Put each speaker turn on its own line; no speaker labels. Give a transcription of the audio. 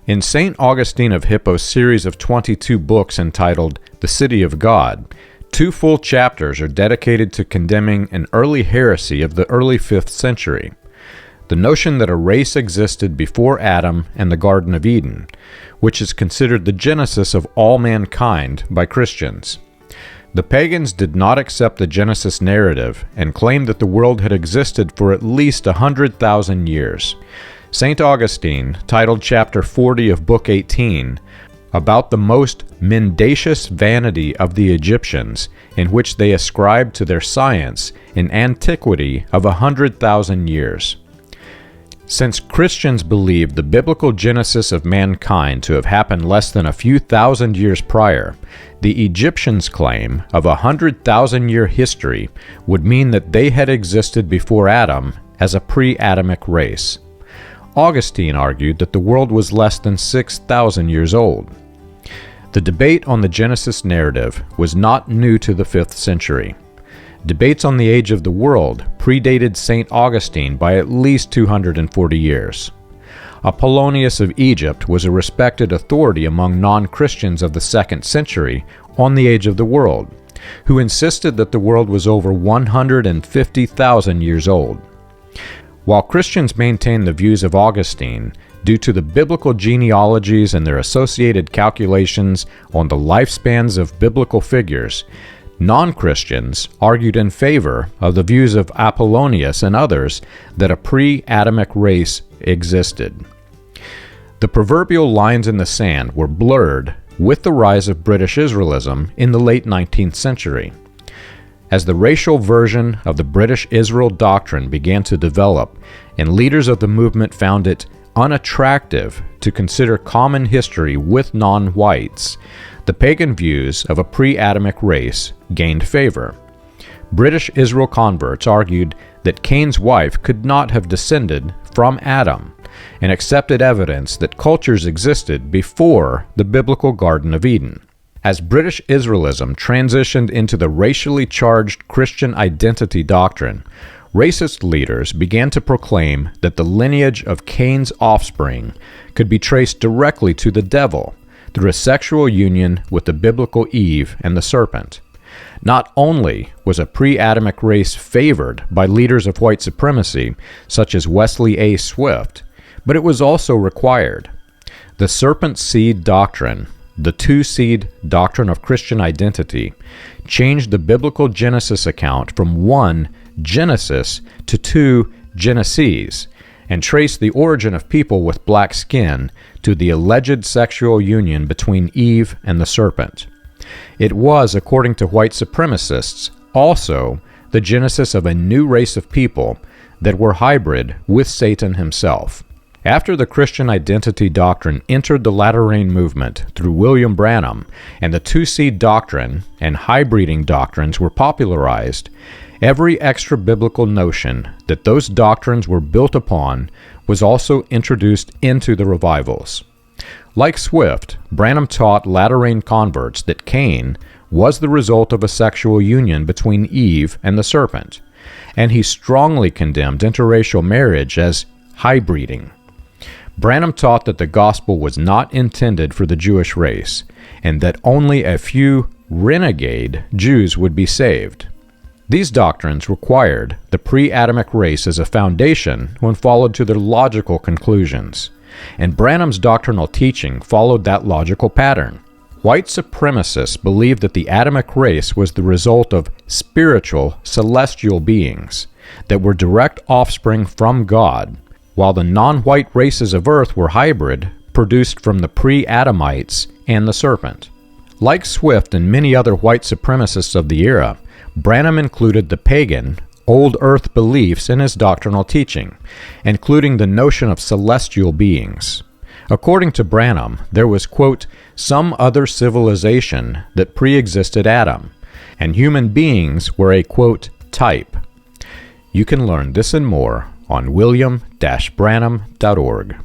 In St. Augustine of Hippo's series of 22 books entitled The City of God, 2 full chapters are dedicated to condemning an early heresy of the early 5th century, the notion that a race existed before Adam and the Garden of Eden, which is considered the genesis of all mankind by Christians. The pagans did not accept the Genesis narrative and claimed that the world had existed for at least 100,000 years. St. Augustine titled chapter 40 of Book 18 about the most mendacious vanity of the Egyptians, in which they ascribed to their science an antiquity of 100,000 years. Since Christians believe the biblical genesis of mankind to have happened less than a few thousand years prior, the Egyptians' claim of a 100,000-year history would mean that they had existed before Adam as a pre-Adamic race. Augustine argued that the world was less than 6,000 years old. The debate on the Genesis narrative was not new to the 5th century. Debates on the age of the world predated St. Augustine by at least 240 years. Apollonius of Egypt was a respected authority among non-Christians of the 2nd century on the age of the world, who insisted that the world was over 150,000 years old. While Christians maintain the views of Augustine due to the biblical genealogies and their associated calculations on the lifespans of biblical figures, non-Christians argued in favor of the views of Apollonius and others that a pre-Adamic race existed. The proverbial lines in the sand were blurred with the rise of British Israelism in the late 19th century. As the racial version of the British Israel doctrine began to develop, and leaders of the movement found it unattractive to consider common history with non-whites, the pagan views of a pre-Adamic race gained favor. British Israel converts argued that Cain's wife could not have descended from Adam, and accepted evidence that cultures existed before the biblical Garden of Eden. As British Israelism transitioned into the racially charged Christian identity doctrine, racist leaders began to proclaim that the lineage of Cain's offspring could be traced directly to the devil through a sexual union with the biblical Eve and the serpent. Not only was a pre-Adamic race favored by leaders of white supremacy, such as Wesley A. Swift, but it was also required. The serpent seed doctrine, the two-seed doctrine of Christian identity, changed the biblical Genesis account from 1 Genesis to 2 Geneses, and traced the origin of people with black skin to the alleged sexual union between Eve and the serpent. It was, according to white supremacists, also the genesis of a new race of people that were hybrid with Satan himself. After the Christian identity doctrine entered the Latter-rain movement through William Branham, and the two-seed doctrine and hybriding doctrines were popularized, every extra-biblical notion that those doctrines were built upon was also introduced into the revivals. Like Swift, Branham taught Latter-rain converts that Cain was the result of a sexual union between Eve and the serpent, and he strongly condemned interracial marriage as hybriding. Branham taught that the gospel was not intended for the Jewish race, and that only a few renegade Jews would be saved. These doctrines required the pre-Adamic race as a foundation when followed to their logical conclusions, and Branham's doctrinal teaching followed that logical pattern. White supremacists believed that the Adamic race was the result of spiritual, celestial beings that were direct offspring from God, while the non-white races of earth were hybrid, produced from the pre-Adamites and the serpent. Like Swift and many other white supremacists of the era, Branham included the pagan, old earth beliefs in his doctrinal teaching, including the notion of celestial beings. According to Branham, there was, quote, some other civilization that pre-existed Adam, and human beings were a, quote, type. You can learn this and more on william-branham.org.